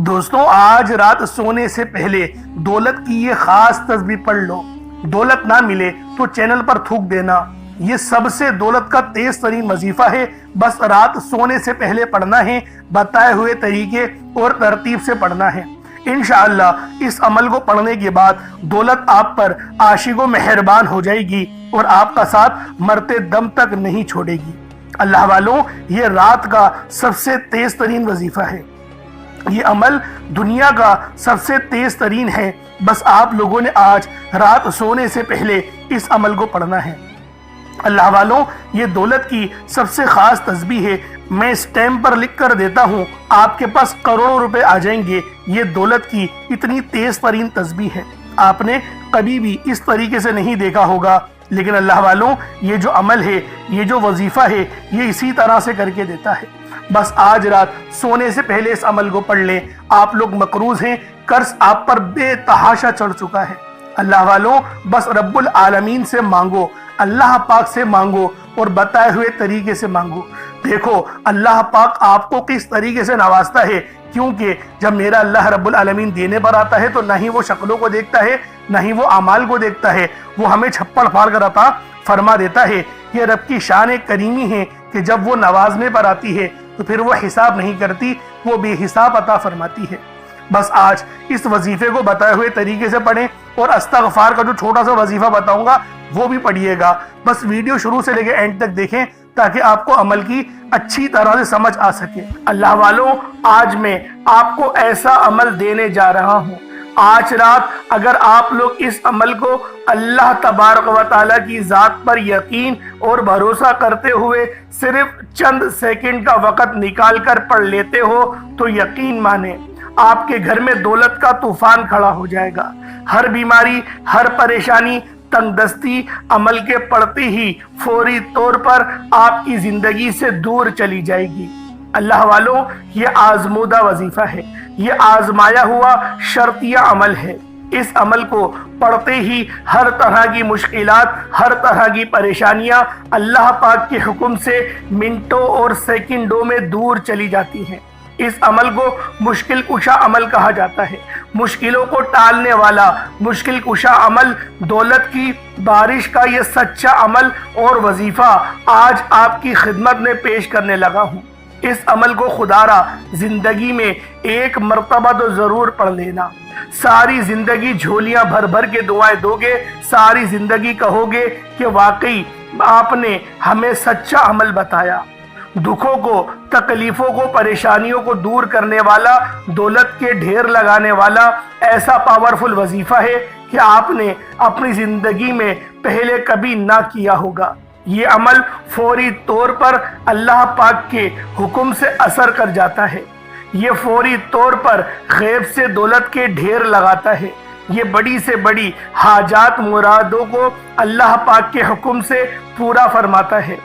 دوستوں آج رات سونے سے پہلے دولت کی یہ خاص تسبیح پڑھ لو۔ دولت نہ ملے تو چینل پر تھوک دینا۔ یہ سب سے دولت کا تیز ترین وظیفہ ہے، بس رات سونے سے پہلے پڑھنا ہے، بتائے ہوئے طریقے اور ترتیب سے پڑھنا ہے۔ انشاءاللہ اس عمل کو پڑھنے کے بعد دولت آپ پر عاشق و مہربان ہو جائے گی اور آپ کا ساتھ مرتے دم تک نہیں چھوڑے گی۔ اللہ والوں، یہ رات کا سب سے تیز ترین وظیفہ ہے۔ یہ عمل دنیا کا سب سے تیز ترین ہے، بس آپ لوگوں نے آج رات سونے سے پہلے اس عمل کو پڑھنا ہے۔ اللہ والوں، یہ دولت کی سب سے خاص تسبیح ہے۔ میں اسٹیمپ پر لکھ کر دیتا ہوں، آپ کے پاس کروڑوں روپے آ جائیں گے۔ یہ دولت کی اتنی تیز ترین تسبیح ہے، آپ نے کبھی بھی اس طریقے سے نہیں دیکھا ہوگا، لیکن اللہ والوں، یہ جو عمل ہے، یہ جو وظیفہ ہے، یہ اسی طرح سے کر کے دیتا ہے۔ بس آج رات سونے سے پہلے اس عمل کو پڑھ لیں۔ آپ لوگ مقروض ہیں، قرض آپ پر بے تحاشا چڑھ چکا ہے۔ اللہ والوں، بس رب العالمین سے مانگو، اللہ پاک سے مانگو اور بتائے ہوئے طریقے سے مانگو۔ دیکھو اللہ پاک آپ کو کس طریقے سے نوازتا ہے، کیونکہ جب میرا اللہ رب العالمین دینے پر آتا ہے تو نہ ہی وہ شکلوں کو دیکھتا ہے، نہ ہی وہ اعمال کو دیکھتا ہے، وہ ہمیں چھپڑ پھاڑ کر عطا فرما دیتا ہے۔ یہ رب کی شان کریمی ہے کہ جب وہ نوازنے پر آتی ہے تو پھر وہ حساب نہیں کرتی، وہ بے حساب عطا فرماتی ہے۔ بس آج اس وظیفے کو بتائے ہوئے طریقے سے پڑھیں، اور استغفار کا جو چھوٹا سا وظیفہ بتاؤں گا وہ بھی پڑھیے گا۔ بس ویڈیو شروع سے لے کے اینڈ تک دیکھیں تاکہ آپ کو عمل کی اچھی طرح سے سمجھ آ سکے۔ اللہ والوں، آج میں آپ کو ایسا عمل دینے جا رہا ہوں، آج رات اگر آپ لوگ اس عمل کو اللہ تبارک و تعالیٰ کی ذات پر یقین اور بھروسہ کرتے ہوئے صرف چند سیکنڈ کا وقت نکال کر پڑھ لیتے ہو تو یقین مانیں آپ کے گھر میں دولت کا طوفان کھڑا ہو جائے گا۔ ہر بیماری، ہر پریشانی، تنگ دستی عمل کے پڑھتے ہی فوری طور پر آپ کی زندگی سے دور چلی جائے گی۔ اللہ والوں، یہ آزمودہ وظیفہ ہے، یہ آزمایا ہوا شرطیہ عمل ہے۔ اس عمل کو پڑھتے ہی ہر طرح کی مشکلات، ہر طرح کی پریشانیاں اللہ پاک کے حکم سے منٹوں اور سیکنڈوں میں دور چلی جاتی ہیں۔ اس عمل کو مشکل کشا عمل کہا جاتا ہے، مشکلوں کو ٹالنے والا مشکل کشا عمل، دولت کی بارش کا یہ سچا عمل اور وظیفہ آج آپ کی خدمت میں پیش کرنے لگا ہوں۔ اس عمل کو خدا را زندگی میں ایک مرتبہ تو ضرور پڑھ لینا۔ ساری زندگی جھولیاں بھر بھر کے دعائیں دو گے، ساری زندگی کہو گے کہ واقعی آپ نے ہمیں سچا عمل بتایا۔ دکھوں کو، تکلیفوں کو، پریشانیوں کو دور کرنے والا، دولت کے ڈھیر لگانے والا ایسا پاورفل وظیفہ ہے کہ آپ نے اپنی زندگی میں پہلے کبھی نہ کیا ہوگا۔ یہ عمل فوری طور پر اللہ پاک کے حکم سے اثر کر جاتا ہے۔ یہ فوری طور پر غیب سے دولت کے ڈھیر لگاتا ہے۔ یہ بڑی سے بڑی حاجات مرادوں کو اللہ پاک کے حکم سے پورا فرماتا ہے۔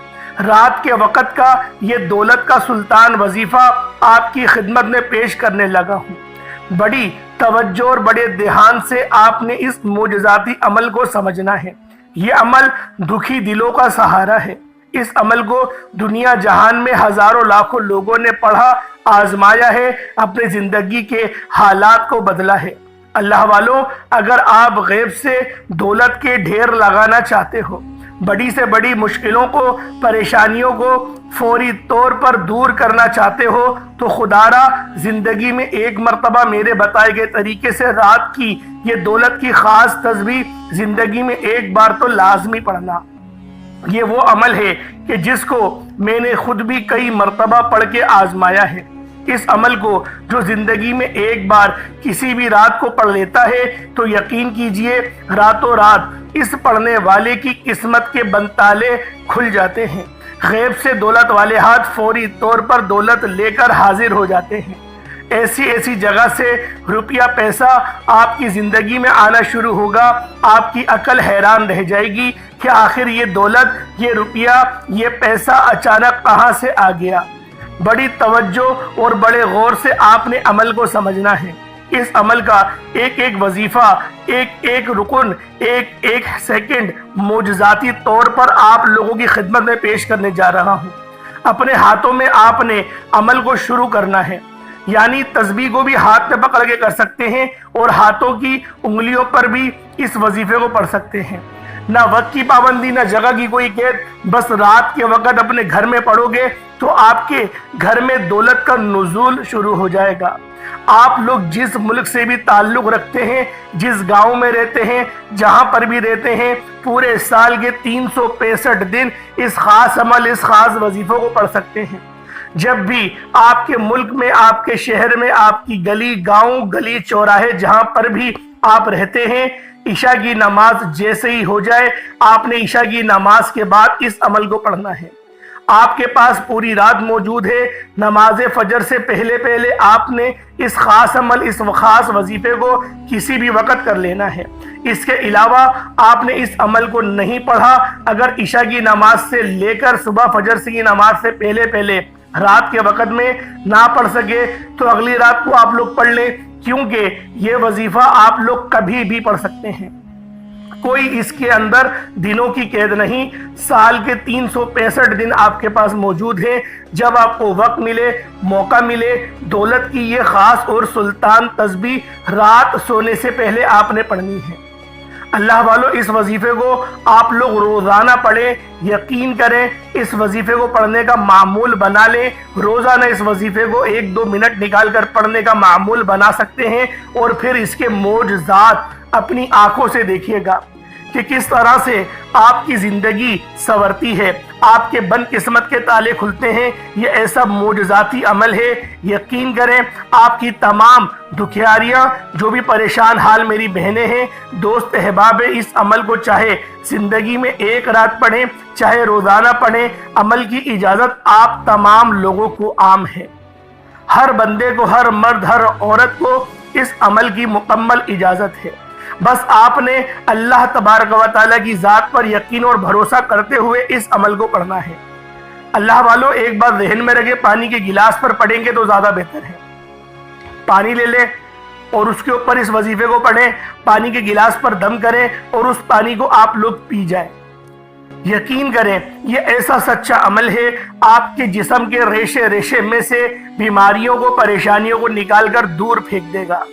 رات کے وقت کا یہ دولت کا سلطان وظیفہ آپ کی خدمت میں پیش کرنے لگا ہوں۔ بڑی توجہ اور بڑے دھیان سے آپ نے اس معجزاتی عمل کو سمجھنا ہے۔ یہ عمل دکھی دلوں کا سہارا ہے۔ اس عمل کو دنیا جہان میں ہزاروں لاکھوں لوگوں نے پڑھا، آزمایا ہے، اپنی زندگی کے حالات کو بدلا ہے۔ اللہ والوں، اگر آپ غیب سے دولت کے ڈھیر لگانا چاہتے ہو، بڑی سے بڑی مشکلوں کو، پریشانیوں کو فوری طور پر دور کرنا چاہتے ہو تو خدا را زندگی میں ایک مرتبہ میرے بتائے گئے طریقے سے رات کی یہ دولت کی خاص تسبیح زندگی میں ایک بار تو لازمی پڑھنا۔ یہ وہ عمل ہے کہ جس کو میں نے خود بھی کئی مرتبہ پڑھ کے آزمایا ہے۔ اس عمل کو جو زندگی میں ایک بار کسی بھی رات کو پڑھ لیتا ہے تو یقین کیجئے راتوں رات اس پڑھنے والے کی قسمت کے بنتالے کھل جاتے ہیں۔ غیب سے دولت والے ہاتھ فوری طور پر دولت لے کر حاضر ہو جاتے ہیں۔ ایسی ایسی جگہ سے روپیہ پیسہ آپ کی زندگی میں آنا شروع ہوگا، آپ کی عقل حیران رہ جائے گی کہ آخر یہ دولت، یہ روپیہ، یہ پیسہ اچانک کہاں سے آ گیا۔ بڑی توجہ اور بڑے غور سے آپ نے عمل کو سمجھنا ہے۔ اس عمل کا ایک ایک وظیفہ، ایک ایک رکن، ایک ایک سیکنڈ معجزاتی طور پر آپ لوگوں کی خدمت میں پیش کرنے جا رہا ہوں۔ اپنے ہاتھوں میں آپ نے عمل کو شروع کرنا ہے۔ یعنی تسبیح کو بھی ہاتھ میں پکڑ کے کر سکتے ہیں اور ہاتھوں کی انگلیوں پر بھی اس وظیفے کو پڑھ سکتے ہیں۔ نہ وقت کی پابندی، نہ جگہ کی کوئی قید، بس رات کے وقت اپنے گھر میں پڑھو گے تو آپ کے گھر میں دولت کا نزول شروع ہو جائے گا۔ آپ لوگ جس ملک سے بھی تعلق رکھتے ہیں، جس گاؤں میں رہتے ہیں، جہاں پر بھی رہتے ہیں، پورے سال کے 365 دن اس خاص عمل، اس خاص وظیفوں کو پڑھ سکتے ہیں۔ جب بھی آپ کے ملک میں، آپ کے شہر میں، آپ کی گلی، گاؤں، گلی چوراہے، جہاں پر بھی آپ رہتے ہیں، عشاء کی نماز جیسے ہی ہو جائے، آپ نے عشاء کی نماز کے بعد اس عمل کو پڑھنا ہے۔ آپ کے پاس پوری رات موجود ہے، نماز فجر سے پہلے آپ نے اس خاص عمل، اس خاص وظیفے کو کسی بھی وقت کر لینا ہے۔ اس کے علاوہ آپ نے اس عمل کو نہیں پڑھا، اگر عشاء کی نماز سے لے کر صبح فجر کی نماز سے پہلے رات کے وقت میں نہ پڑھ سکے تو اگلی رات کو آپ لوگ پڑھ لیں، کیونکہ یہ وظیفہ آپ لوگ کبھی بھی پڑھ سکتے ہیں۔ کوئی اس کے اندر دنوں کی قید نہیں، سال کے 365 دن آپ کے پاس موجود ہیں۔ جب آپ کو وقت ملے، موقع ملے، دولت کی یہ خاص اور سلطان تسبیح رات سونے سے پہلے آپ نے پڑھنی ہے۔ اللہ والو، اس وظیفے کو آپ لوگ روزانہ پڑھیں، یقین کریں، اس وظیفے کو پڑھنے کا معمول بنا لیں۔ روزانہ اس وظیفے کو 1-2 منٹ نکال کر پڑھنے کا معمول بنا سکتے ہیں، اور پھر اس کے معجزات اپنی آنکھوں سے دیکھیے گا کہ کس طرح سے آپ کی زندگی سنورتی ہے، آپ کے بد قسمت کے تالے کھلتے ہیں۔ یہ ایسا معجزاتی عمل ہے، یقین کریں، آپ کی تمام دکھیاریاں، جو بھی پریشان حال میری بہنیں ہیں، دوست احباب، اس عمل کو چاہے زندگی میں ایک رات پڑھیں، چاہے روزانہ پڑھیں، عمل کی اجازت آپ تمام لوگوں کو عام ہے۔ ہر بندے کو، ہر مرد، ہر عورت کو اس عمل کی مکمل اجازت ہے۔ بس آپ نے اللہ تبارک و تعالیٰ کی ذات پر یقین اور بھروسہ کرتے ہوئے اس عمل کو پڑھنا ہے۔ اللہ والو، ایک بات ذہن میں رکھیں، پانی کے گلاس پر پڑھیں گے تو زیادہ بہتر ہے۔ پانی لے لیں اور اس کے اوپر اس وظیفے کو پڑھیں، پانی کے گلاس پر دم کریں اور اس پانی کو آپ لوگ پی جائیں۔ یقین کریں، یہ ایسا سچا عمل ہے، آپ کے جسم کے ریشے ریشے میں سے بیماریوں کو، پریشانیوں کو نکال کر دور پھینک دے گا۔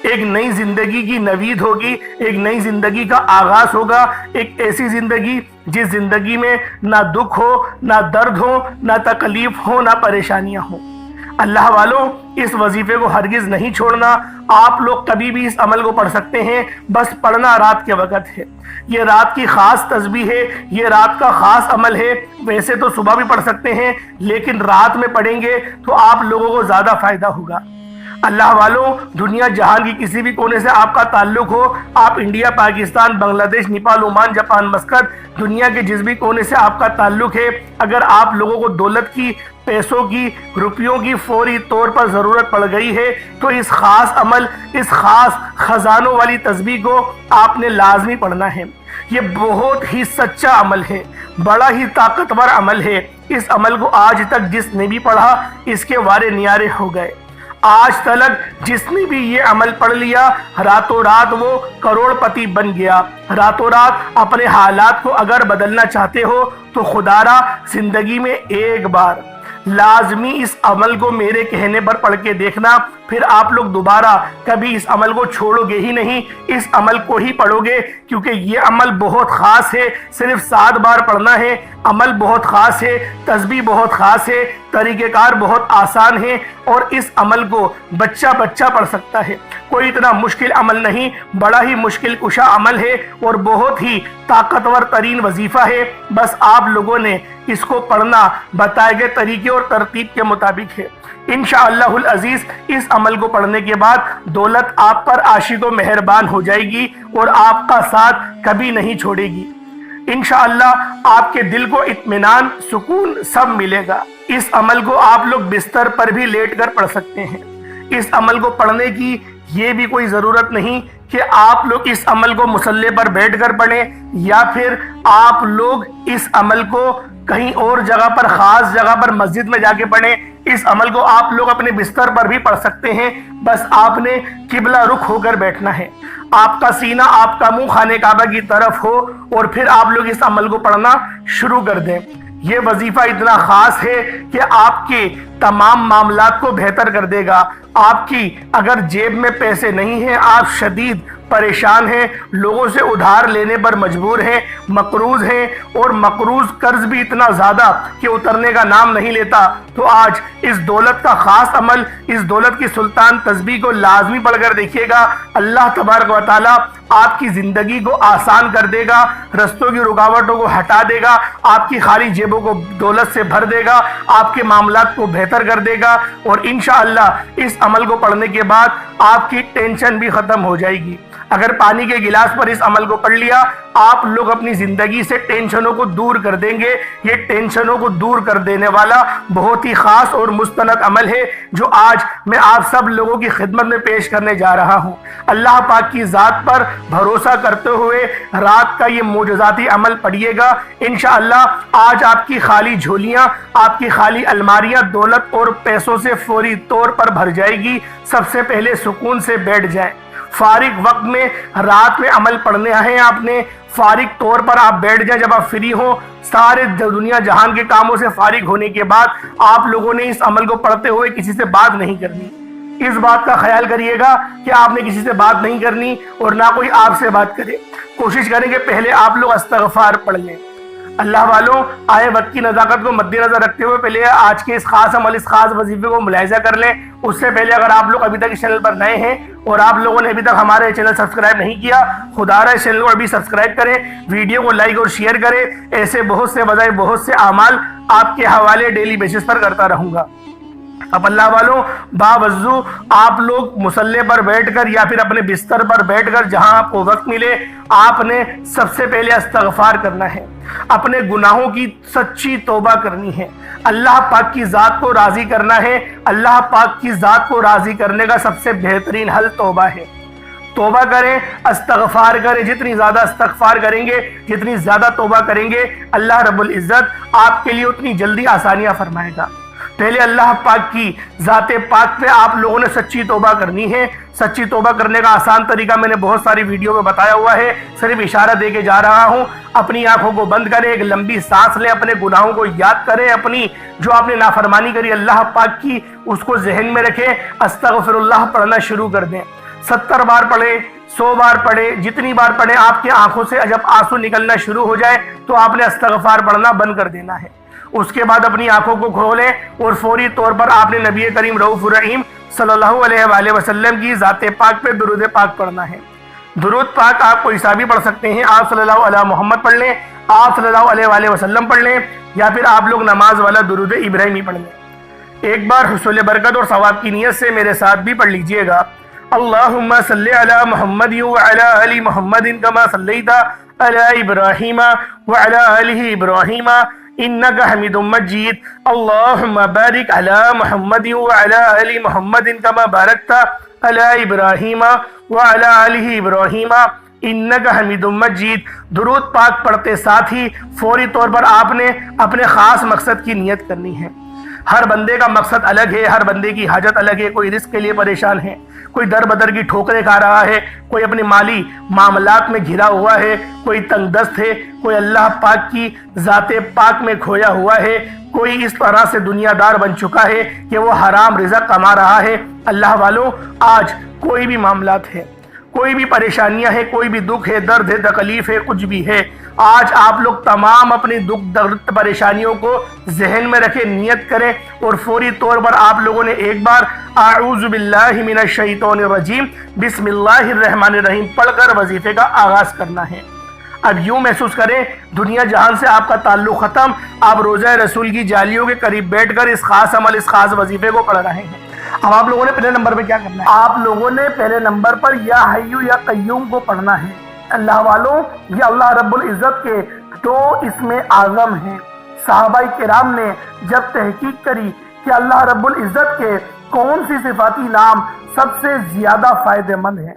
ایک نئی زندگی کی نوید ہوگی، ایک نئی زندگی کا آغاز ہوگا، ایک ایسی زندگی جس زندگی میں نہ دکھ ہو، نہ درد ہو، نہ تکلیف ہو، نہ پریشانیاں ہوں۔ اللہ والو، اس وظیفے کو ہرگز نہیں چھوڑنا۔ آپ لوگ کبھی بھی اس عمل کو پڑھ سکتے ہیں، بس پڑھنا رات کے وقت ہے۔ یہ رات کی خاص تسبیح ہے، یہ رات کا خاص عمل ہے۔ ویسے تو صبح بھی پڑھ سکتے ہیں، لیکن رات میں پڑھیں گے تو آپ لوگوں کو زیادہ فائدہ ہوگا۔ اللہ والو، دنیا جہان کی کسی بھی کونے سے آپ کا تعلق ہو، آپ انڈیا، پاکستان، بنگلہ دیش، نیپال، عمان، جاپان، مسقط، دنیا کے جس بھی کونے سے آپ کا تعلق ہے، اگر آپ لوگوں کو دولت کی، پیسوں کی، روپیوں کی فوری طور پر ضرورت پڑ گئی ہے تو اس خاص عمل، اس خاص خزانوں والی تسبیح کو آپ نے لازمی پڑھنا ہے۔ یہ بہت ہی سچا عمل ہے، بڑا ہی طاقتور عمل ہے۔ اس عمل کو آج تک جس نے بھی پڑھا، اس کے وارے نیارے ہو گئے۔ آج تلک جس نے بھی یہ عمل پڑھ لیا، راتوں رات وہ کروڑ پتی بن گیا۔ راتوں رات اپنے حالات کو اگر بدلنا چاہتے ہو تو خدا را زندگی میں ایک بار لازمی اس عمل کو میرے کہنے پر پڑھ کے دیکھنا، پھر آپ لوگ دوبارہ کبھی اس عمل کو چھوڑو گے ہی نہیں، اس عمل کو ہی پڑھو گے، کیونکہ یہ عمل بہت خاص ہے۔ صرف 7 بار پڑھنا ہے، عمل بہت خاص ہے، تسبیح بہت خاص ہے، طریقہ کار بہت آسان ہے، اور اس عمل کو بچہ پڑھ سکتا ہے۔ کوئی اتنا مشکل عمل نہیں، بڑا ہی مشکل کشا عمل ہے اور بہت ہی طاقتور ترین وظیفہ ہے۔ بس آپ لوگوں نے اس کو پڑھنا بتائے گئے طریقے اور ترتیب کے مطابق ہے۔ انشاءاللہ العزیز، اس عمل کو پڑھنے کے بعد دولت آپ پر عاشق و مہربان ہو جائے گی اور آپ کا ساتھ کبھی نہیں چھوڑے گی۔ انشاءاللہ آپ کے دل کو اطمینان، سکون سب ملے گا۔ اس عمل کو آپ لوگ بستر پر بھی لیٹ کر پڑھ سکتے ہیں۔ اس عمل کو پڑھنے کی یہ بھی کوئی ضرورت نہیں کہ آپ لوگ اس عمل کو مصلی پر بیٹھ کر پڑھیں، یا پھر آپ لوگ اس عمل کو کہیں اور جگہ پر، خاص جگہ پر، مسجد میں جا کے پڑھیں۔ اس عمل کو آپ لوگ اپنے بستر پر بھی پڑھ سکتے ہیں، بس آپ نے قبلہ رخ ہو کر بیٹھنا ہے۔ آپ کا سینہ، آپ کا منہ خانہ کعبہ کی طرف ہو، اور پھر آپ لوگ اس عمل کو پڑھنا شروع کر دیں۔ یہ وظیفہ اتنا خاص ہے کہ آپ کے تمام معاملات کو بہتر کر دے گا۔ آپ کی اگر جیب میں پیسے نہیں ہیں، آپ شدید پریشان ہیں، لوگوں سے ادھار لینے پر مجبور ہیں، مقروض ہیں، اور مقروض قرض بھی اتنا زیادہ کہ اترنے کا نام نہیں لیتا، تو آج اس دولت کا خاص عمل، اس دولت کی سلطان تسبیح کو لازمی پڑھ کر دیکھیے گا۔ اللہ تبارک و تعالیٰ آپ کی زندگی کو آسان کر دے گا، رستوں کی رکاوٹوں کو ہٹا دے گا، آپ کی خالی جیبوں کو دولت سے بھر دے گا، آپ کے معاملات کو بہتر کر دے گا، اور انشاءاللہ اس عمل کو پڑھنے کے بعد آپ کی ٹینشن بھی ختم ہو جائے گی۔ اگر پانی کے گلاس پر اس عمل کو پڑھ لیا، آپ لوگ اپنی زندگی سے ٹینشنوں کو دور کر دیں گے۔ یہ ٹینشنوں کو دور کر دینے والا بہت ہی خاص اور مستند عمل ہے جو آج میں آپ سب لوگوں کی خدمت میں پیش کرنے جا رہا ہوں۔ اللہ پاک کی ذات پر بھروسہ کرتے ہوئے رات کا یہ معجزاتی عمل پڑھیے گا۔ انشاءاللہ آج آپ کی خالی جھولیاں، آپ کی خالی الماریاں دولت اور پیسوں سے فوری طور پر بھر جائے گی۔ سب سے پہلے سکون سے بیٹھ جائیں۔ فارغ وقت میں رات میں عمل پڑھنے ہیں آپ نے، فارغ طور پر آپ بیٹھ جائیں جب آپ فری ہوں۔ سارے دنیا جہان کے کاموں سے فارغ ہونے کے بعد آپ لوگوں نے اس عمل کو پڑھتے ہوئے کسی سے بات نہیں کرنی۔ اس بات کا خیال کریے گا کہ آپ نے کسی سے بات نہیں کرنی اور نہ کوئی آپ سے بات کرے۔ کوشش کریں کہ پہلے آپ لوگ استغفار پڑھ لیں۔ اللہ والوں، آئے وقت کی نزاکت کو مد نظر رکھتے ہوئے پہلے آج کے اس خاص عمل، اس خاص وظیفے کو ملاحظہ کر لیں۔ اس سے پہلے اگر آپ لوگ ابھی تک اس چینل پر نئے ہیں اور آپ لوگوں نے ابھی تک ہمارے چینل سبسکرائب نہیں کیا، خدا رہا اس چینل کو ابھی سبسکرائب کریں، ویڈیو کو لائک اور شیئر کریں۔ ایسے بہت سے بجائے بہت سے اعمال آپ کے حوالے ڈیلی بیسس پر کرتا رہوں گا۔ اب اللہ والوں، باوضو آپ لوگ مصلی پر بیٹھ کر یا پھر اپنے بستر پر بیٹھ کر جہاں آپ کو وقت ملے، آپ نے سب سے پہلے استغفار کرنا ہے، اپنے گناہوں کی سچی توبہ کرنی ہے، اللہ پاک کی ذات کو راضی کرنا ہے۔ اللہ پاک کی ذات کو راضی کرنے کا سب سے بہترین حل توبہ ہے۔ توبہ کریں، استغفار کریں۔ جتنی زیادہ استغفار کریں گے، جتنی زیادہ توبہ کریں گے، اللہ رب العزت آپ کے لیے اتنی جلدی آسانیاں فرمائے گا۔ پہلے اللہ پاک کی ذات پاک پہ آپ لوگوں نے سچی توبہ کرنی ہے۔ سچی توبہ کرنے کا آسان طریقہ میں نے بہت ساری ویڈیو میں بتایا ہوا ہے، صرف اشارہ دے کے جا رہا ہوں۔ اپنی آنکھوں کو بند کریں، ایک لمبی سانس لیں، اپنے گناہوں کو یاد کریں، اپنی جو آپ نے نافرمانی کری اللہ پاک کی اس کو ذہن میں رکھیں، استغفر اللہ پڑھنا شروع کر دیں۔ 70 بار پڑھیں، 100 بار پڑھیں، جتنی بار پڑھیں، آپ کی آنکھوں سے جب آنسو نکلنا شروع ہو جائے تو آپ نے استغفار پڑھنا بند کر دینا ہے۔ اس کے بعد اپنی آنکھوں کو کھولیں اور فوری طور پر آپ نے نبی کریم رؤوف الرحیم صلی اللہ علیہ وآلہ وسلم کی ذات پاک پہ درود پاک پڑھنا ہے۔ درود پاک آپ کو حسابی پڑھ سکتے ہیں، آپ صلی اللہ علیہ محمد پڑھ لیں، آپ صلی اللہ علیہ وآلہ وسلم پڑھ لیں، یا پھر آپ لوگ نماز والا درود ابراہیمی پڑھ لیں۔ ایک بار حصول برکت اور ثواب کی نیت سے میرے ساتھ بھی پڑھ لیجئے گا۔ اللہم صلی علی محمد وعلی آل محمد کما صلیت علی ابراہیم وعلی آل ابراہیم انک حمید مجید۔ اللہم بارک علی محمد وعلی آل محمد کما بارکت علی ابراہیم وعلی آل ابراہیم انک حمید مجید۔ درود پاک پڑھتے ساتھ ہی فوری طور پر آپ نے اپنے خاص مقصد کی نیت کرنی ہے۔ ہر بندے کا مقصد الگ ہے، ہر بندے کی حاجت الگ ہے۔ کوئی رزق کے لیے پریشان ہے، کوئی در بدر کی ٹھوکریں کھا رہا ہے، کوئی اپنے مالی معاملات میں گھرا ہوا ہے، کوئی تنگ دست ہے، کوئی اللہ پاک کی ذات پاک میں کھویا ہوا ہے، کوئی اس طرح سے دنیا دار بن چکا ہے کہ وہ حرام رزق کما رہا ہے۔ اللہ والوں، آج کوئی بھی معاملات ہے، کوئی بھی پریشانیاں ہیں، کوئی بھی دکھ ہے، درد ہے، تکلیف ہے، کچھ بھی ہے، آج آپ لوگ تمام اپنی دکھ درد پریشانیوں کو ذہن میں رکھیں، نیت کریں اور فوری طور پر آپ لوگوں نے ایک بار اعوذ باللہ من الشیطان الرجیم بسم اللہ الرحمن الرحیم پڑھ کر وظیفے کا آغاز کرنا ہے۔ اب یوں محسوس کریں دنیا جہان سے آپ کا تعلق ختم، آپ روضہ رسول کی جالیوں کے قریب بیٹھ کر اس خاص عمل، اس خاص وظیفے کو پڑھ رہے ہیں۔ اب آپ لوگوں نے پہلے نمبر پہ کیا کرنا ہے؟ آپ لوگوں نے پہلے نمبر پر یا حیو یا قیوم کو پڑھنا ہے۔ اللہ والوں، یہ اللہ رب العزت کے 2 اسم اعظم ہیں۔ صحابہ کرام نے جب تحقیق کری کہ اللہ رب العزت کے کون سی صفاتی نام سب سے زیادہ فائدہ مند ہیں،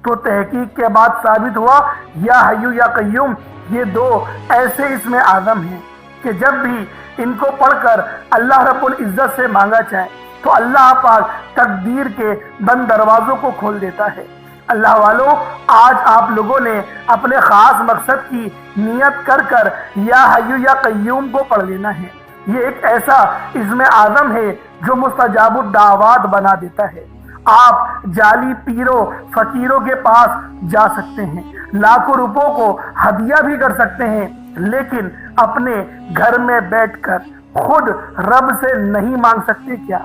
تو تحقیق کے بعد ثابت ہوا یا حیو یا قیوم یہ 2 ایسے اسم اعظم ہیں کہ جب بھی ان کو پڑھ کر اللہ رب العزت سے مانگا جائے تو اللہ پاک تقدیر کے بند دروازوں کو کھول دیتا ہے۔ اللہ والوں، آج آپ لوگوں نے اپنے خاص مقصد کی نیت کر کر یا حی یا قیوم کو پڑھ لینا ہے۔ یہ ایک ایسا اسم اعظم ہے جو مستجاب الدعوات بنا دیتا ہے۔ آپ جعلی پیروں فقیروں کے پاس جا سکتے ہیں، لاکھوں روپوں کو ہدیہ بھی کر سکتے ہیں، لیکن اپنے گھر میں بیٹھ کر خود رب سے نہیں مانگ سکتے کیا؟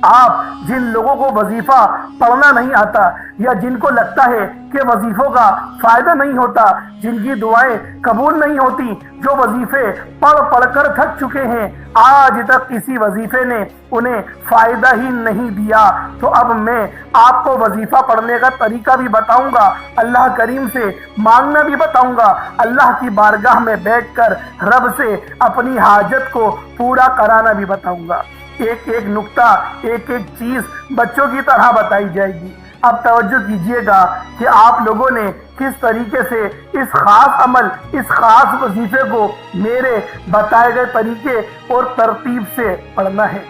آپ جن لوگوں کو وظیفہ پڑھنا نہیں آتا یا جن کو لگتا ہے کہ وظیفوں کا فائدہ نہیں ہوتا، جن کی دعائیں قبول نہیں ہوتی، جو وظیفے پڑھ پڑھ کر تھک چکے ہیں، آج تک کسی وظیفے نے انہیں فائدہ ہی نہیں دیا، تو اب میں آپ کو وظیفہ پڑھنے کا طریقہ بھی بتاؤں گا، اللہ کریم سے مانگنا بھی بتاؤں گا، اللہ کی بارگاہ میں بیٹھ کر رب سے اپنی حاجت کو پورا کرانا بھی بتاؤں گا۔ ایک ایک نقطہ، ایک ایک چیز بچوں کی طرح بتائی جائے گی۔ اب توجہ کیجئے گا کہ آپ لوگوں نے کس طریقے سے اس خاص عمل، اس خاص وظیفے کو میرے بتائے گئے طریقے اور ترتیب سے پڑھنا ہے۔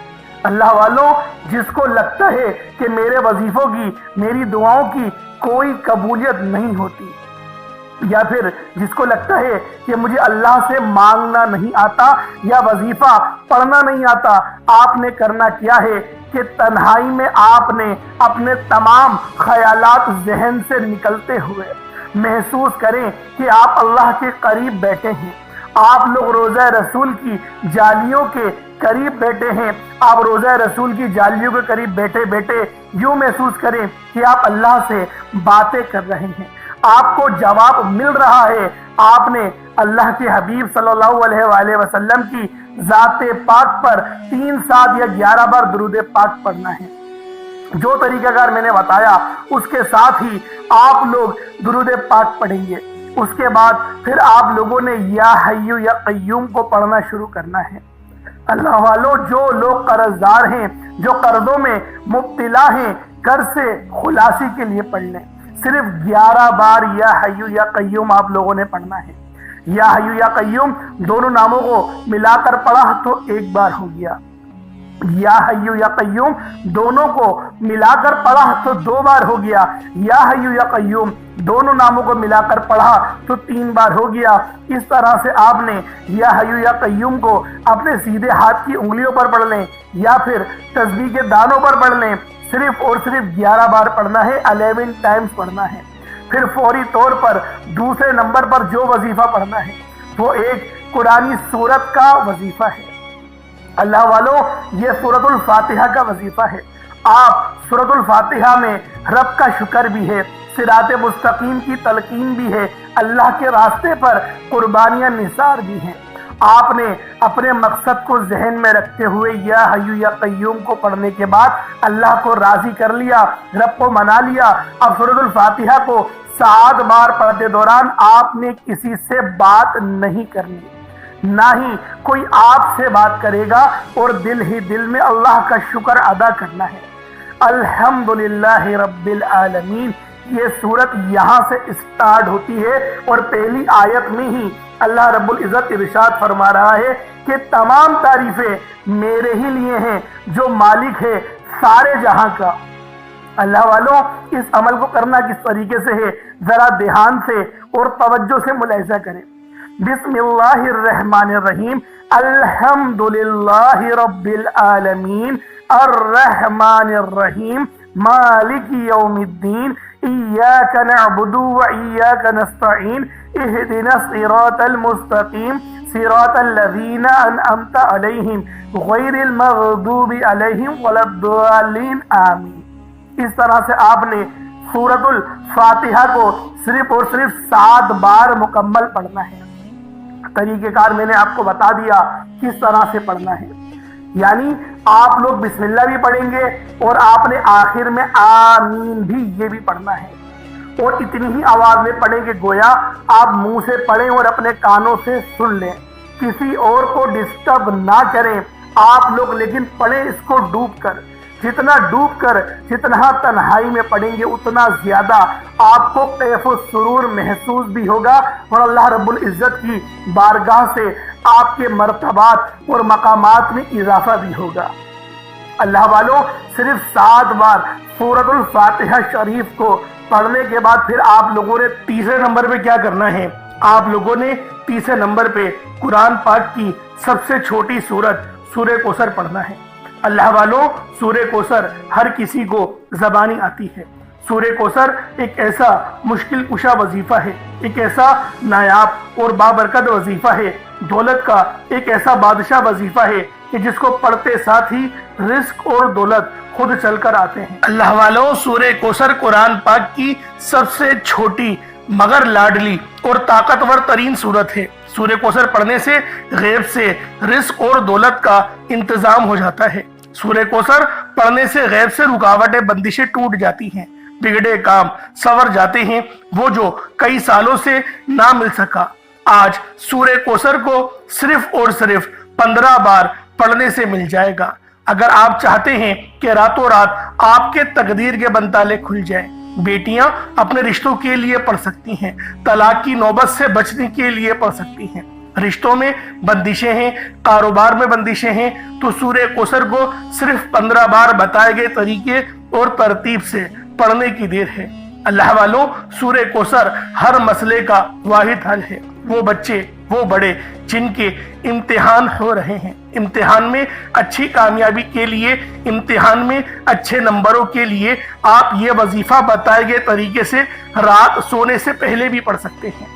اللہ والوں، جس کو لگتا ہے کہ میرے وظیفوں کی، میری دعاؤں کی کوئی قبولیت نہیں ہوتی، یا پھر جس کو لگتا ہے کہ مجھے اللہ سے مانگنا نہیں آتا یا وظیفہ پڑھنا نہیں آتا، آپ نے کرنا کیا ہے کہ تنہائی میں آپ نے اپنے تمام خیالات ذہن سے نکلتے ہوئے محسوس کریں کہ آپ اللہ کے قریب بیٹھے ہیں، آپ لوگ روضہ رسول کی جالیوں کے قریب بیٹھے ہیں، آپ روضہ رسول کی جالیوں کے قریب بیٹھے بیٹھے یوں محسوس کریں کہ آپ اللہ سے باتیں کر رہے ہیں، آپ کو جواب مل رہا ہے۔ آپ نے اللہ کے حبیب صلی اللہ علیہ وآلہ وسلم کی ذات پاک پر 3 7 یا 11 بار درود پاک پڑھنا ہے۔ جو طریقہ کار میں نے بتایا اس کے ساتھ ہی آپ لوگ درود پاک پڑھیں گے۔ اس کے بعد پھر آپ لوگوں نے یا حی یا قیوم کو پڑھنا شروع کرنا ہے۔ اللہ والوں، جو لوگ قرض دار ہیں، جو قرضوں میں مبتلا ہیں، قرض سے خلاصی کے لیے پڑھ لیں۔ صرف 11 بار یا حی یا قیوم آپ لوگوں نے پڑھنا ہے۔ یا حی یا قیوم دونوں ناموں کو ملا کر پڑھا تو 1 بار ہو گیا، یا حی یا قیوم دونوں کو ملا کر پڑھا تو 2 بار ہو گیا، یا حی یا قیوم دونوں ناموں کو ملا کر پڑھا تو 3 بار ہو گیا۔ اس طرح سے آپ نے یا حی یا قیوم کو اپنے سیدھے ہاتھ کی انگلیوں پر پڑھ لیں یا پھر تسبیح کے دانوں پر پڑھ لیں، صرف اور صرف 11 بار پڑھنا ہے، 11 ٹائمز پڑھنا ہے۔ پھر فوری طور پر دوسرے نمبر پر جو وظیفہ پڑھنا ہے وہ ایک قرآنی سورت کا وظیفہ ہے۔ اللہ والوں، یہ سورۃ الفاتحہ کا وظیفہ ہے۔ آپ سورۃ الفاتحہ میں رب کا شکر بھی ہے، صراط مستقیم کی تلقین بھی ہے، اللہ کے راستے پر قربانیاں نثار بھی ہیں۔ آپ نے اپنے مقصد کو ذہن میں رکھتے ہوئے یا حی یا قیوم کو پڑھنے کے بعد اللہ کو راضی کر لیا، رب کو منا لیا۔ اب سورۃ الفاتحہ کو 7 بار پڑھتے دوران آپ نے کسی سے بات نہیں کرنی، نہ ہی کوئی آپ سے بات کرے گا، اور دل ہی دل میں اللہ کا شکر ادا کرنا ہے۔ الحمدللہ رب العالمین، یہ سورت یہاں سے اسٹارٹ ہوتی ہے اور پہلی آیت میں ہی اللہ رب العزت ارشاد فرما رہا ہے کہ تمام تعریفیں میرے ہی لیے ہیں جو مالک ہے سارے جہاں کا۔ اللہ والوں، اس عمل کو کرنا کس طریقے سے ہے ذرا دھیان سے اور توجہ سے ملاحظہ کریں۔ بسم اللہ الرحمن الرحیم، الحمدللہ رب العالمین الرحمن الرحیم مالک یوم الدین ایاک نعبد و ایاک نستعین اہدنا الصراط المستقیم صراط الذین انعمت علیہم غیر المغضوب علیہم ولا الضالین آمین۔ اس طرح سے آپ نے سورۃ الفاتحہ کو صرف اور صرف 7 بار مکمل پڑھنا ہے۔ طریقہ کار میں نے آپ کو بتا دیا کس طرح سے پڑھنا ہے، یعنی آپ لوگ بسم اللہ بھی پڑھیں گے اور آپ نے آخر میں آمین بھی یہ بھی پڑھنا ہے، اور اتنی ہی آواز میں پڑھیں کہ گویا آپ منہ سے پڑھیں اور اپنے کانوں سے سن لیں، کسی اور کو ڈسٹرب نہ کریں آپ لوگ، لیکن پڑھیں اس کو ڈوب کر۔ جتنا ڈوب کر، جتنا تنہائی میں پڑھیں گے اتنا زیادہ آپ کو کیف و سرور محسوس بھی ہوگا، اور اللہ رب العزت کی بارگاہ سے آپ کے مرتبات اور مقامات میں اضافہ بھی ہوگا۔ اللہ والوں صرف 7 بار سورۃ الفاتحہ شریف کو پڑھنے کے بعد پھر آپ لوگوں نے تیسرے نمبر پہ کیا کرنا ہے؟ آپ لوگوں نے تیسرے نمبر پہ قرآن پاک کی سب سے چھوٹی سورت سورہ کوثر پڑھنا ہے۔ اللہ والوں سورہ کوثر ہر کسی کو زبانی آتی ہے۔ سورہ کوثر ایک ایسا مشکل کشا وظیفہ ہے، ایک ایسا نایاب اور بابرکت وظیفہ ہے، دولت کا ایک ایسا بادشاہ وظیفہ ہے کہ جس کو پڑھتے ساتھ ہی رزق اور دولت خود چل کر آتے ہیں۔ اللہ والوں سورہ کوثر قرآن پاک کی سب سے چھوٹی مگر لاڈلی اور طاقتور ترین سورت ہے۔ سورہ کوثر پڑھنے سے غیب سے رزق اور دولت کا انتظام ہو جاتا ہے۔ سورہ کوثر پڑھنے سے غیب سے رکاوٹیں بندشیں ٹوٹ جاتی ہیں، بگڑے کام سنور جاتے ہیں، وہ جو کئی سالوں سے نہ مل سکا آج سورہ کوثر کو صرف اور صرف 15 بار پڑھنے سے مل جائے گا۔ اگر آپ چاہتے ہیں کہ راتوں رات آپ کے تقدیر کے بنتالے کھل جائیں، بیٹیاں اپنے رشتوں کے لیے پڑھ سکتی ہیں، طلاق کی نوبت سے بچنے کے لیے پڑھ سکتی ہیں، رشتوں میں بندشیں ہیں، کاروبار میں بندشیں ہیں، تو سورہ کوثر کو صرف 15 بار بتائے گئے طریقے اور ترتیب سے پڑھنے کی دیر ہے۔ اللہ والوں سورہ کوثر ہر مسئلے کا واحد حل ہے۔ وہ بچے وہ بڑے جن کے امتحان ہو رہے ہیں، امتحان میں اچھی کامیابی کے لیے، امتحان میں اچھے نمبروں کے لیے آپ یہ وظیفہ بتائے گئے طریقے سے رات سونے سے پہلے بھی پڑھ سکتے ہیں۔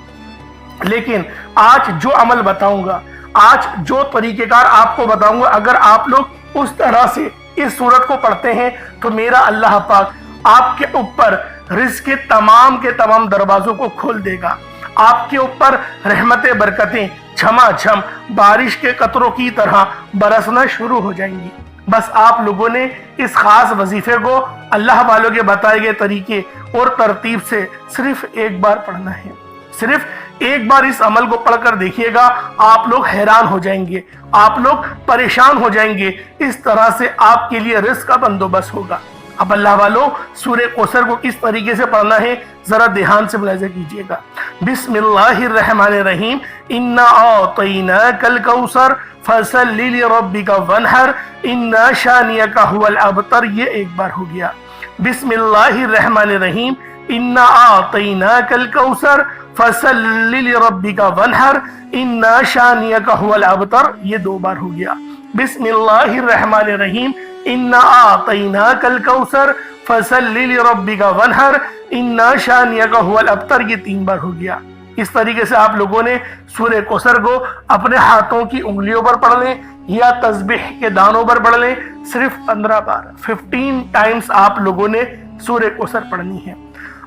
لیکن آج جو عمل بتاؤں گا، آج جو طریقہ کار آپ کو بتاؤں گا، اگر آپ لوگ اس طرح سے اس سورت کو پڑھتے ہیں تو میرا اللہ پاک آپ کے اوپر رزق کے تمام دروازوں کو کھول دے گا۔ آپ کے اوپر رحمتیں برکتیں جھما جھم بارش کے قطروں کی طرح برسنا شروع ہو جائیں گی۔ بس آپ لوگوں نے اس خاص وظیفے کو اللہ والوں کے بتائے گئے طریقے اور ترتیب سے صرف ایک بار پڑھنا ہے۔ صرف ایک بار اس عمل کو پڑھ کر دیکھیے گا، آپ لوگ حیران ہو جائیں گے، آپ لوگ پریشان ہو جائیں گے، اس طرح سے آپ کے لیے رزق کا بندوبست ہوگا۔ اب اللہ والوں سورہ کوثر کو کس طریقے سے پڑھنا ہے ذرا دھیان سے ملاحظہ کیجئے گا۔ بسم اللہ الرحمن الرحیم، انا اعطیناک الکوثر فصل لربک وانحر ان شانئک هو الابتر، یہ ایک بار ہو گیا۔ بسم اللہ الرحمن الرحیم، انا اعطیناک الکوثر فصل لربک وانحر ان شانئک هو الابتر، یہ 2 بار ہو گیا۔ بسم اللہ الرحمن الرحیم، انا اعطیناک الکوثر فصل لربک وانحر ان شانئک هو الابتر، یہ 3 بار ہو گیا۔ اس طریقے سے آپ لوگوں نے سورہ کوثر کو اپنے ہاتھوں کی انگلیوں پر پڑھ لیں یا تسبیح کے دانوں پر پڑھ لیں، صرف 15 بار 15 ٹائمز آپ لوگوں نے سورہ کوثر پڑھنی ہے۔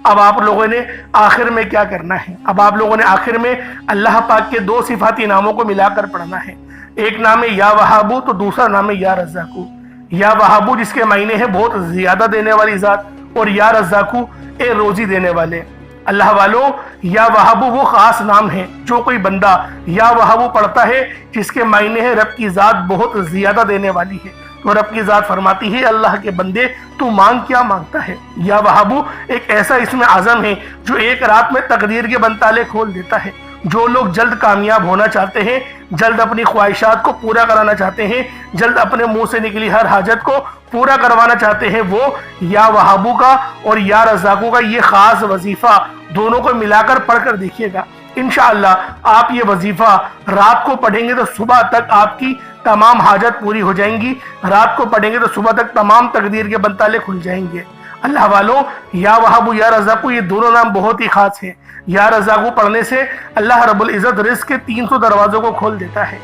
اب آپ لوگوں نے آخر میں کیا کرنا ہے؟ اب آپ لوگوں نے آخر میں اللہ پاک کے 2 صفاتی ناموں کو ملا کر پڑھنا ہے۔ ایک نام ہے یا وہابو تو دوسرا نام ہے یا رزاقو۔ یا وہابو جس کے معنی ہے بہت زیادہ دینے والی ذات، اور یا رزاقو اے روزی دینے والے۔ اللہ والوں یا وہابو وہ خاص نام ہے جو کوئی بندہ یا وہابو پڑھتا ہے جس کے معنی ہے رب کی ذات بہت زیادہ دینے والی ہے، تو رب کی ذات فرماتی ہے اللہ کے بندے تو مانگ کیا مانگتا ہے۔ یا وہابو ایک ایسا اسم اعظم ہے جو ایک رات میں تقدیر کے بنتالے کھول دیتا ہے۔ جو لوگ جلد کامیاب ہونا چاہتے ہیں، جلد اپنی خواہشات کو پورا کرانا چاہتے ہیں، جلد اپنے منہ سے نکلی ہر حاجت کو پورا کروانا چاہتے ہیں، وہ یا وہابو کا اور یا رزاقو کا یہ خاص وظیفہ دونوں کو ملا کر پڑھ کر دیکھیے گا۔ انشاءاللہ آپ یہ وظیفہ رات کو پڑھیں گے تو صبح تک آپ کی تمام حاجت پوری ہو جائیں گی، رات کو پڑھیں گے تو صبح تک تمام تقدیر کے بنتالے کھل جائیں گے۔ اللہ والوں یا وہابو یا رزاقو یہ دونوں نام بہت ہی خاص ہیں۔ یا رزاقو پڑھنے سے اللہ رب العزت رزق کے 300 دروازوں کو کھول دیتا ہے۔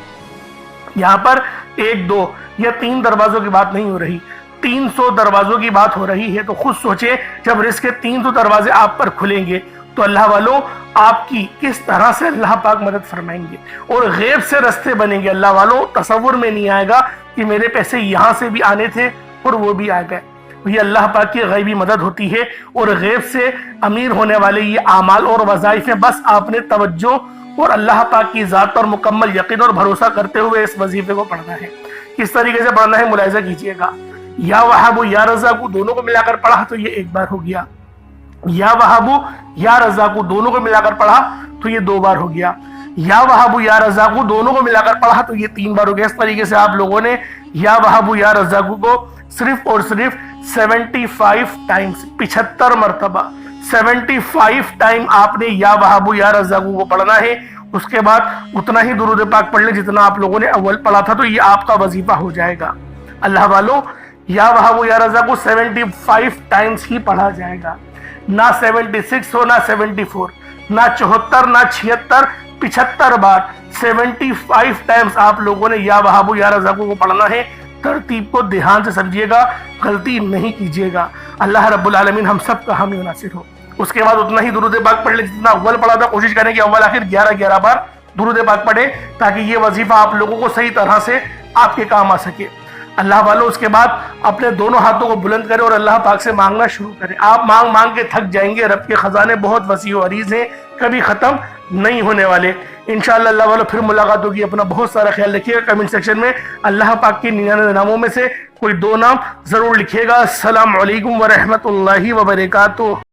یہاں پر 1 2 یا 3 دروازوں کی بات نہیں ہو رہی، 300 دروازوں کی بات ہو رہی ہے۔ تو خود سوچیں جب رزق کے 300 دروازے آپ پر کھلیں گے تو اللہ والوں آپ کی کس طرح سے اللہ پاک مدد فرمائیں گے اور غیب سے رستے بنیں گے۔ اللہ والوں تصور میں نہیں آئے گا کہ میرے پیسے یہاں سے بھی آنے تھے اور وہ بھی آ گئے۔ یہ اللہ پاک کی غیبی مدد ہوتی ہے، اور غیب سے امیر ہونے والے یہ اعمال اور وظائف ہیں۔ بس آپ نے توجہ اور اللہ پاک کی ذات پر مکمل یقین اور بھروسہ کرتے ہوئے اس وظیفے کو پڑھنا ہے۔ کس طریقے سے پڑھنا ہے ملاحظہ کیجئے گا۔ یا وہابو یا رزاقو دونوں کو ملا کر پڑھا تو یہ 1 بار ہو گیا۔ یا وہابو یا رزاقو دونوں کو ملا کر پڑھا تو یہ 2 بار ہو گیا۔ یا وہابو یا رزاقو دونوں کو ملا کر پڑھا تو یہ 3 بار ہو گیا۔ اس طریقے سے آپ لوگوں نے یا وہابو یا رزاقو کو صرف اور صرف 75 ٹائمز، 75 مرتبہ 75 ٹائم آپ نے یا وہاب یا رزاق کو پڑھنا ہے۔ اس کے بعد اتنا ہی درود پاک پڑھ لیں جتنا آپ لوگوں نے اول پڑھا تھا، تو یہ آپ کا وظیفہ ہو جائے گا۔ اللہ والو، یا وہاب یا رزاق کو 75 ٹائمز ہی پڑھا جائے گا، نہ 76 ہو، نہ 74، نہ 74، نہ 76، 75 بار 75 ٹائمز آپ لوگوں نے یا وہاب یا رزاق کو پڑھنا ہے۔ ترتیب کو دھیان سے سمجھیے گا، غلطی نہیں کیجیے گا۔ اللہ رب العالمین ہم سب کا حامی و ناصر ہو۔ اس کے بعد اتنا ہی درود پاک پڑھ لیں جتنا اول پڑھا تھا، کوشش کریں کہ اول آخر 11 بار درود پاک پڑھیں تاکہ یہ وظیفہ آپ لوگوں کو صحیح طرح سے آپ کے کام آ سکے۔ اللہ والوں، اس کے بعد اپنے دونوں ہاتھوں کو بلند کریں اور اللہ پاک سے مانگنا شروع کریں۔ آپ مانگ مانگ کے تھک جائیں گے، رب کے خزانے بہت وسیع و عریض ہیں، کبھی ختم نہیں ہونے والے۔ انشاءاللہ اللہ والوں پھر ملاقات ہوگی۔ اپنا بہت سارا خیال رکھیے گا۔ کمنٹ سیکشن میں اللہ پاک کے 99 ناموں میں سے کوئی 2 نام ضرور لکھیے گا۔ السلام علیکم ورحمۃ اللہ وبرکاتہ۔